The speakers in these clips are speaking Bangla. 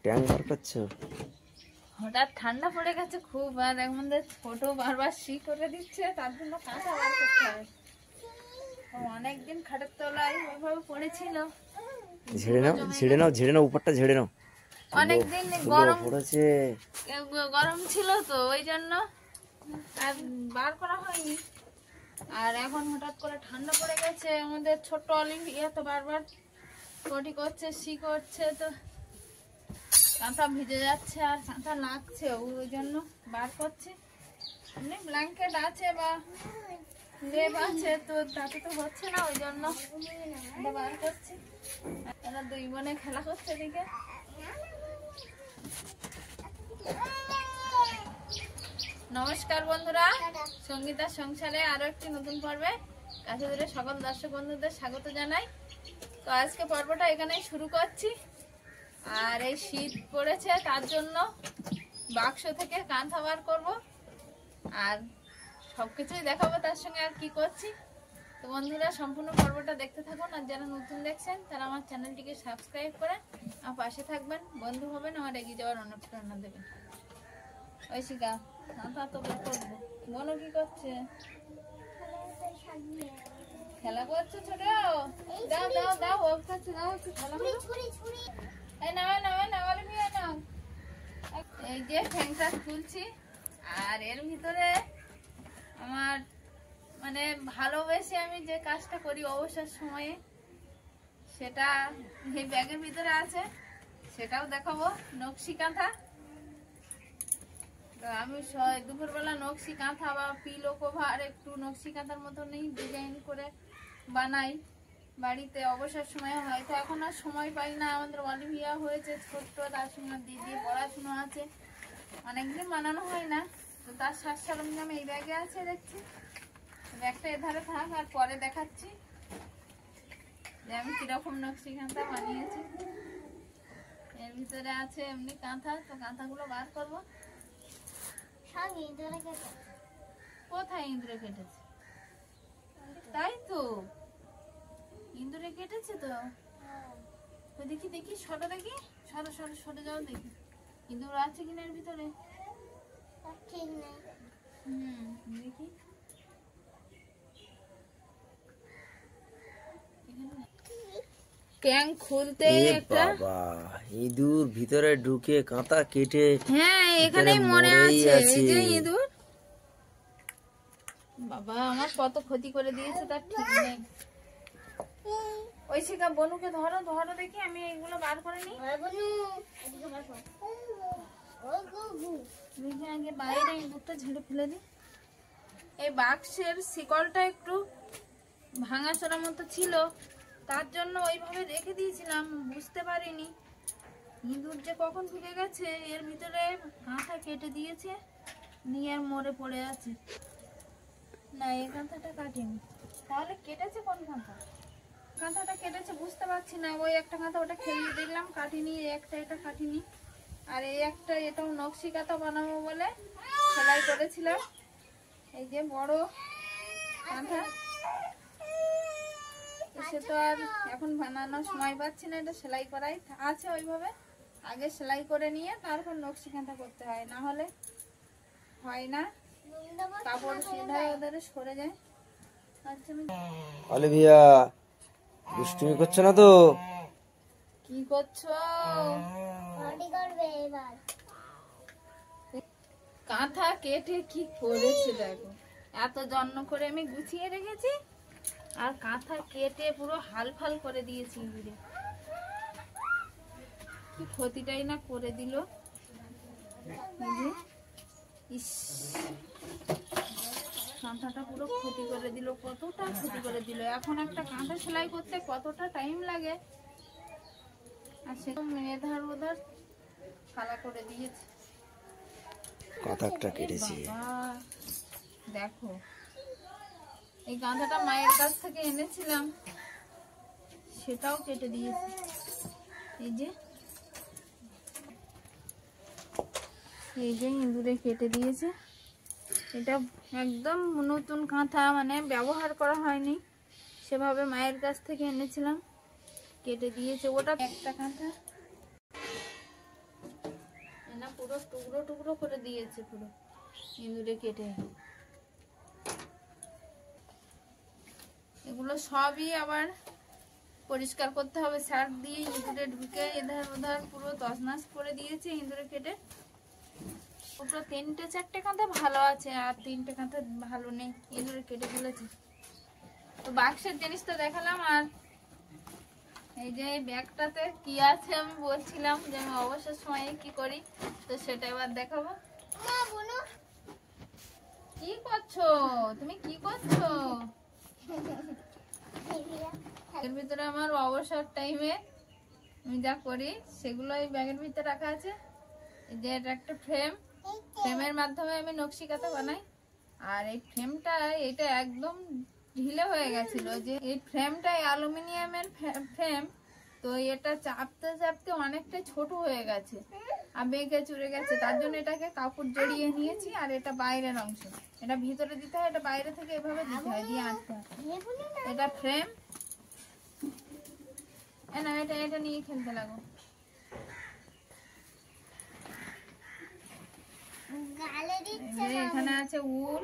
ট্যাং বার করছো? হঠাৎ ঠান্ডা পড়ে গেছে খুব, আর আমাদের ছোট বারবার শি করে দিচ্ছে, তার জন্য কাঁথা বার করতে হবে। অনেকদিন খাটের তলায় ওইভাবে পড়েছিল। ঝেড়ে নাও উপরটা ঝেড়ে নাও। অনেকদিন গরম পড়েছে, গরম ছিল তো ওই জন্য আর বার করা হয়নি। আর এখন হঠাৎ করে ঠান্ডা পড়ে গেছে, আমাদের ছোট অলিম্পিয়া তো বারবার পটি করছে, শি করছে, তো কাঁথা ভিজে যাচ্ছে আর কাঁথা লাগছে, ওই জন্য বার করছে। এমনি ব্ল্যাঙ্কেট আছে বা লেপ আছে, তো তাতে তো হচ্ছে না, ওই জন্য বার করছি। এরা দুই বোনে খেলা করছে এদিকে। নমস্কার বন্ধুরা, সঙ্গীতার সংসারে আরো একটি নতুন পর্বে কাছে দূরে সকল দর্শক বন্ধুদের স্বাগত জানাই। তো আজকে পর্বটা এখানেই শুরু করছি। আর এই শীত পড়েছে, তার জন্য বাক্স থেকে কাঁথা বার করবো আর সবকিছুই দেখাবো, তার সঙ্গে আর কি করছি। তো বন্ধুরা সম্পূর্ণ পর্বটা দেখতে থাকুন, আর যারা নতুন দেখছেন তারা আমার চ্যানেলটিকে সাবস্ক্রাইব করে আমার পাশে থাকবেন, বন্ধু হবেন, আমার এগিয়ে যাওয়ার অনুপ্রেরণা দেবেন। ঐশিকা কাঁথা তো বের করবো। বলো কি করছে? খেলা করছে ছোট? দাও দাও দাও, ওর কাছে দাও, একটু খেলা করো। এই নাও নাও নাও, অলিভিয়া নাও। এই যে ফ্যানটা খুলছি, আর এর ভিতরে আমার মানে ভালোবেসে আমি যে কাজটা করি অবসর সময়ে, সেটা এই ব্যাগের ভিতরে আছে, সেটাও দেখাবো। নকশি কাঁথা, তো আমি দুপুরবেলা নকশি কাঁথা বা পিলো কভার একটু নকশি কাঁথার মতো নেই ডিজাইন করে বানাই বাড়িতে অবসর সময়। হয়তো এখন আর সময় পাই না, আমাদের অলিভিয়া হয়েছে ছোট্ট, তার সঙ্গে দিদি পড়াশুনো আছে, অনেকদিন বানানো হয় না। তো তার সাজ সরঞ্জাম এই ব্যাগে আছে, দেখছি ব্যাগটা এধারে থাক, আর পরে দেখাচ্ছি যে আমি কিরকম নকশি কাঁথা বানিয়েছি। এর ভিতরে আছে এমনি কাঁথা, তো কাঁথাগুলো বার করবো। কোথায় ইঁদুরে কেটেছে? তাই তো ইঁদুরে কেটেছে তো। দেখি দেখি, সরো দেখি, সরো সরো সরে যাও দেখি ইঁদুর আছে কিনা এর ভিতরে। দেখি ট্যাং খুলতে একটা ইঁদুর ভিতরে ঢুকে কাঁথা কেটে, হ্যাঁ এখানেই মরে আছে এই যে ইঁদুর। বাবা আমার কত ক্ষতি করে দিয়েছে তার ঠিক নেই। ঐশিকা বনুকে ধরো ধরো দেখি, আমি এগুলো বার করে নিই। আগে বাইরে ইঁদুরটা ঝেড়ে ফেলে দিই। এই বাক্সের শিকলটা একটু ভাঙাচোরা মতো ছিল, তার জন্য ওইভাবে রেখে দিয়েছিলাম, বুঝতে পারিনি ইঁদুর যে কখন ঢুকে গেছে। এর ভিতরে কাঁথা কেটে দিয়েছে, নিয়ে আর মরে পড়ে আছে। না এই কাঁথাটা কাটেনি, তাহলে কেটেছে কোন কাঁথা? কাঁথাটা কেটেছে বুঝতে পারছি না। ওই একটা কাঁথা ওটা খেলিয়ে দেখলাম, কাটিনি। একটা এটা কাটিনি, আর এই একটা এটাও নকশি কাঁথা বানাবো বলে সেলাই করেছিলাম। এই যে বড় কাঁথা, সে তো আর এখন বানানোর সময় পাচ্ছি না, এটা সেলাই করাই আছে ওইভাবে। আগে সেলাই করে নিয়ে তারপর নকশি কাঁথা করতে হয়, না হলে হয় না, কাপড় সিধায় ওদের সরে যায়। আচ্ছা অলিভিয়া দুষ্টুমি করছো না তো? কি করছো? কাঁথা কেটে কি করেছে দেখো, এত যত্ন করে আমি গুছিয়ে রেখেছি, আর কাঁথা কেটে পুরো হাল ফাল করে দিয়েছি। কি ক্ষতিটাই না করে দিল। ইস কাঁথাটা পুরো ক্ষতি করে দিল, কতটা ক্ষতি করে দিল। এখন একটা কাঁথা সেলাই করতে কতটা টাইম লাগে, আর সে এধার ওধার ফালা করে দিয়েছে। কাঁথাটা কেটেছে। দেখো এই কাঁথাটা মায়ের কাছ থেকে এনেছিলাম, সেটাও কেটে দিয়েছে। এই যে ইঁদুরে কেটে দিয়েছে। এটা একদম নতুন কাঁথা, মানে ব্যবহার করা হয়নি, সেভাবে মায়ের কাছ থেকে এনেছিলাম, কেটে দিয়েছে। ওটা একটা কাঁথা, পুরো টুকরো টুকরো করে দিয়েছে, পুরো ইঁদুরে কেটে। এগুলো সবই আবার পরিষ্কার করতে হবে সার্ফ দিয়ে। ইঁদুরে ঢুকে এধার ওধার পুরো তছনছ করে দিয়েছে ইঁদুরে কেটে। পুরো 3-4টে কাঁথা ভালো আছে, আর 3টে কাঁথা ভালো নেই, ইঁদুরে কেটে ফেলেছে। তো বাক্সের জিনিস তো দেখালাম, আর এই যে ব্যাগটাতে কি আছে আমি বলছিলাম যে আমি অবসর সময়ে কি করি, তো সেটা এবার দেখাবো। কি করছো তুমি, কি করছো? এর ভিতরে আমার অবসর টাইমে আমি যা করি সেগুলো এই ব্যাগের ভিতরে রাখা আছে। এই যে এটা একটা ফ্রেম, ফ্রেমের মাধ্যমে আমি নকশি কাঁথা বানাই। আর এই ফ্রেমটা এটা একদম ঢিলে হয়ে গেছিল, যে এই ফ্রেমটা অ্যালুমিনিয়ামের ফ্রেম, তো এটা চাপতে চাপতে অনেকটা ছোট হয়ে গেছে আর বেঁকে চুরে গেছে। তার জন্য এটাকে কাপড় জড়িয়ে নিয়েছি। আর এটা বাইরের অংশ, এটা ভিতরে দিতে হয়, এটা বাইরে থেকে এভাবে দিতে হয়, দিয়ে আনতে হয়। এটা ফ্রেম, না এটা এটা নিয়ে খেলতে লাগো। এখানে আছে উল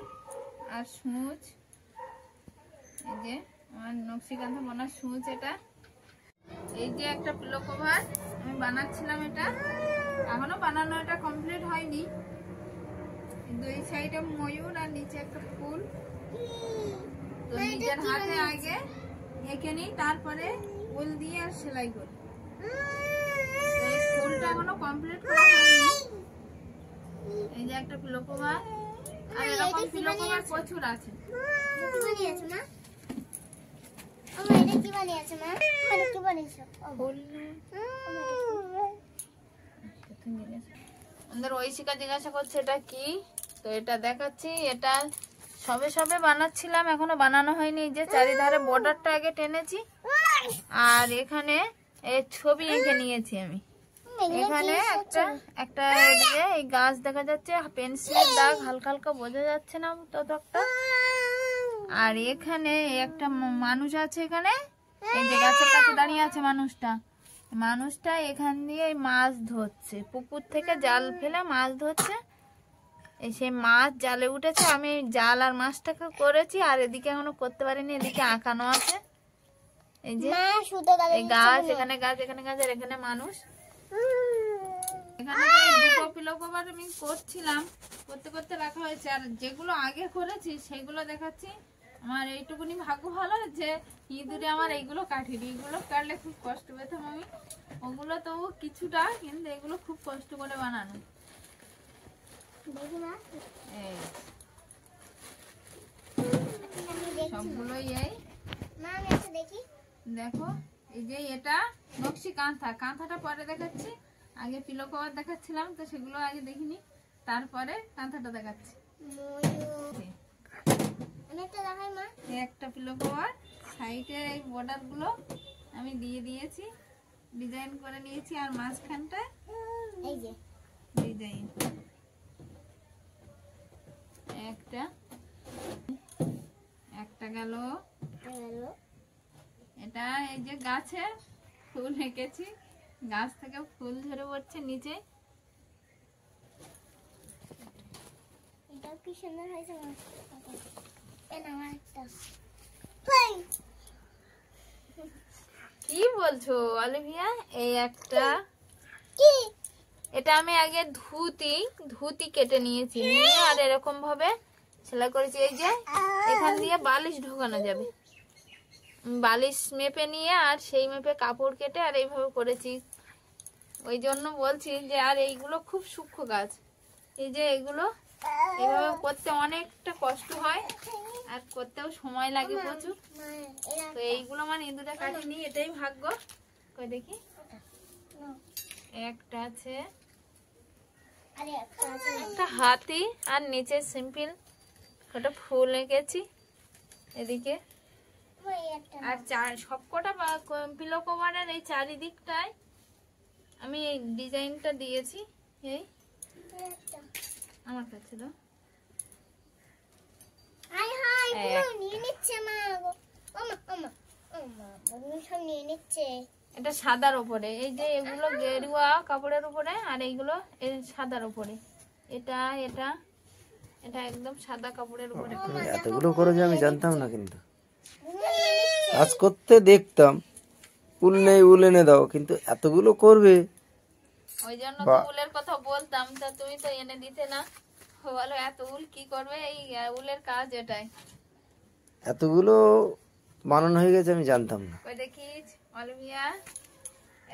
আর সূচ, এই যে আমার নকশি কাঁথা বোনার সূচ। এটা এই যে একটা পিলো কভার আমি বানাচ্ছিলাম, এটা এখনো বানানো, এটা কমপ্লিট হয়নি। দুই সাইডে ময়ূর আর নিচে একটা ফুল। তো নিজের হাতে আগে এঁকে নিই, তারপরে উল দিয়ে আর সেলাই করি। এই ফুলটা এখনো কমপ্লিট করা হয়নি। এই যে একটা পিলো কভার, আর এরকম পিলো কভার প্রচুর আছে। আমাদের ঐশিকা জিজ্ঞাসা করছে এটা কি, তো এটা দেখাচ্ছি। এটা সবে সবে বানাচ্ছিলাম, এখনো বানানো হয়নি। যে চারিধারে বর্ডারটা আগে টেনেছি, আর এখানে এই ছবি এঁকে নিয়েছি আমি। এখানে একটা একটা এদিকে এই গাছ দেখা যাচ্ছে, পেন্সিলের দাগ হালকা হালকা বোঝা যাচ্ছে না ততটা। আর এখানে একটা মানুষ আছে, এখানে এই যে গাছের কাছে দাঁড়িয়ে আছে মানুষটা এখান দিয়ে মাছ ধরছে, পুকুর থেকে জাল ফেলে মাছ ধরছে। এই সেই মাছ জালে উঠেছে, আমি জাল আর মাছটাকে করেছি, আর এদিকে এখনো করতে পারিনি। এদিকে আঁকানো আছে, এই যে এই গাছ, এখানে গাছ, এখানে গাছ, আর এখানে মানুষ। এখানে দুটো পিলো কভার আমি করছিলাম, করতে করতে রাখা হয়েছে। আর যেগুলো আগে করেছি সেগুলো দেখাচ্ছি। আমার এইটুকুনি ভাগ্য ভালো যে ইঁদুরে আমার এইগুলো কাটিনি, এগুলো কাটলে খুব কষ্ট পেতাম আমি। ওগুলো তো কিছুটা, কিন্তু এগুলো খুব কষ্ট করে বানানো। সবগুলোই এই দেখো। এই যে এটা নকশি কাঁথা, কাঁথাটা পরে দেখাচ্ছি। আগে পিলো কভার দেখাচ্ছিলাম, তো সেগুলো আগে দেখিনি, তারপরে কাঁথাটা দেখাচ্ছি। একটা পিলো কভার, সাইডে এই বর্ডার গুলো আমি দিয়ে দিয়েছি, ডিজাইন করে নিয়েছি। আর মাঝখানটা এই যে ডিজাইন একটা গেল। এটা এই যে গাছে ফুল এঁকেছি, গাছ থেকে ফুল ঝরে পড়ছে নিচে। এটা কি সুন্দর হয়েছে। কি বলছো অলিভিয়া? এই একটা, এটা আমি আগে ধুতি কেটে নিয়েছি, আর এরকম ভাবে সেলাই করেছি। এই যে এখান দিয়ে বালিশ ঢোকানো যাবে, বালিশ মেপে নিয়ে আর সেই মেপে কাপড় কেটে আর এইভাবে করেছি। ওই জন্য বলছি যে, আর এইগুলো খুব সূক্ষ্ম কাজ। এই যে এগুলো এইভাবে করতে অনেকটা কষ্ট হয়, আর করতেও সময় লাগে প্রচুর। তো এইগুলো মানে ইঁদুরে কাটিনি, এটাই ভাগ্য। কই দেখি, একটা আছে, একটা হাতি, আর নিচে সিম্পল একটা ফুল এঁকেছি এদিকে। আর সবকটা পিলো কভারের এই চারিদিকটায় আমি এই ডিজাইনটা দিয়েছি। এই আমার কাছে দাও। এটা সাদার উপরে, এই যে এগুলো গেরুয়া কাপড়ের উপরে, আর এইগুলো সাদার উপরে। এটা এটা এটা একদম সাদা কাপড়ের উপরে। এতগুলো করে যে আমি জানতাম না, কিন্তু কাজ করতে দেখতাম উল নেই উল এনে দাও, কিন্তু এতগুলো করবে। ওই জন্য তো উলের কথা বলতাম, তা তুমি তো এনে দিতে না। বলো এত উল কি করবে, এই উলের কাজ এটাই। এতগুলো বানানো হয়ে গেছে আমি জানতাম না। ওই দেখিস অলিভিয়া,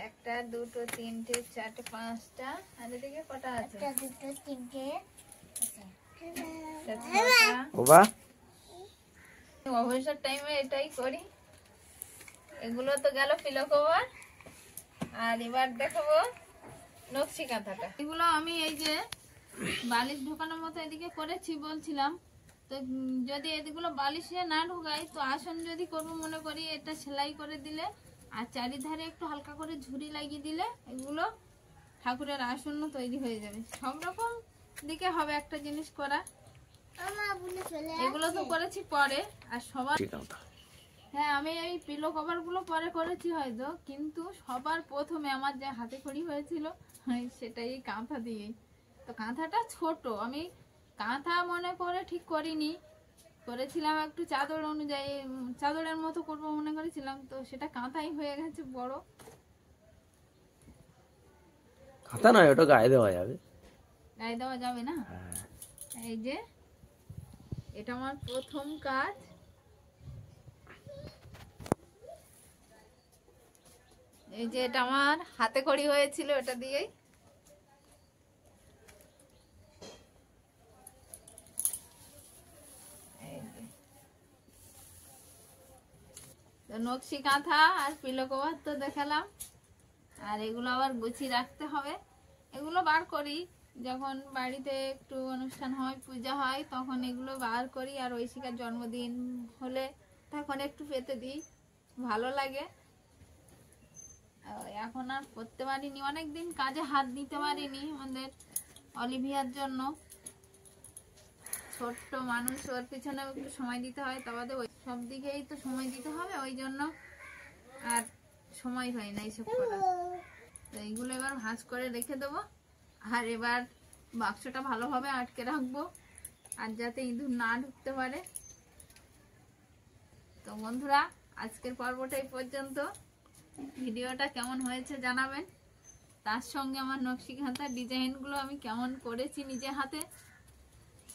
একটা দুটো তিনটে চারটে পাঁচটা, আর এদিকে কটা আছে? দুটো তিনটে বাবা অবসর টাইমে এটাই করি। এগুলো তো গেল পিলো কভার, আর এবার দেখাবো নকশি কাঁথাটা। এগুলো আমি এই যে বালিশ ঢোকানোর মতো এদিকে করেছি বলছিলাম, তো যদি এদিকগুলো বালিশে না ঢোকাই তো আসন যদি করবো মনে করি, এটা সেলাই করে দিলে আর চারিধারে একটু হালকা করে ঝুড়ি লাগিয়ে দিলে এগুলো ঠাকুরের আসন তৈরি হয়ে যাবে। সব রকম দিকে হবে একটা জিনিস করা। এগুলো তো করেছি পরে, আর সবার হ্যাঁ আমি এই পিলো কভার গুলো পরে করেছি হয়তো, কিন্তু সবার প্রথমে আমার যে হাতে খড়ি হয়েছিল সেটাই এই কাঁথা দিয়েই। তো কাঁথাটা ছোট, আমি কাঁথা মনে করে ঠিক করিনি, করেছিলাম একটু চাদর অনুযায়ী, চাদরের মতো করবো মনে করেছিলাম, তো সেটা কাঁথাই হয়ে গেছে বড়। কাঁথা নয়, ওটা গায়ে দেওয়া যাবে। গায়ে দেওয়া যাবে না? এই যে এটা আমার প্রথম কাজ। এই যে এটা আমার হাতে খড়ি হয়েছিল, এটা দিয়েই। নকশি কাঁথা আর পিলো কভার তো দেখালাম, আর এগুলো আবার গুছিয়ে রাখতে হবে। এগুলো বার করি যখন বাড়িতে একটু অনুষ্ঠান হয়, পূজা হয়, তখন এগুলো বার করি। আর ঐশিকার জন্মদিন হলে তখন একটু পেতে দিই, ভালো লাগে। এখন আর করতে পারিনি, অনেকদিন কাজে হাত দিতে পারিনি। আমাদের অলিভিয়ার জন্য ছোট্ট মানুষ, ওর পিছনে একটু সময় দিতে হয়, তবে ওই সব দিকেই তো সময় দিতে হবে, ওই জন্য আর সময় হয় না এইসব করা। তো এইগুলো এবার ভাঁজ করে রেখে দেবো, আর এবার বাক্সটা ভালোভাবে আটকে রাখবো, আর যাতে ইঁদুর না ঢুকতে পারে। তো বন্ধুরা, আজকের পর্বটা এই পর্যন্ত। ভিডিওটা কেমন হয়েছে জানাবেন, তার সঙ্গে আমার নকশি কাঁথার ডিজাইনগুলো আমি কেমন করেছি নিজে হাতে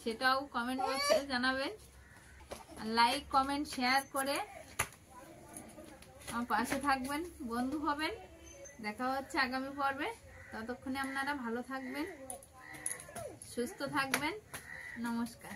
সেটাও কমেন্ট বক্সে জানাবেন। লাইক কমেন্ট শেয়ার করে আমার পাশে থাকবেন, বন্ধু হবেন। দেখা হচ্ছে আগামী পর্বে। ততক্ষণে আপনারা ভালো থাকবেন, সুস্থ থাকবেন। নমস্কার।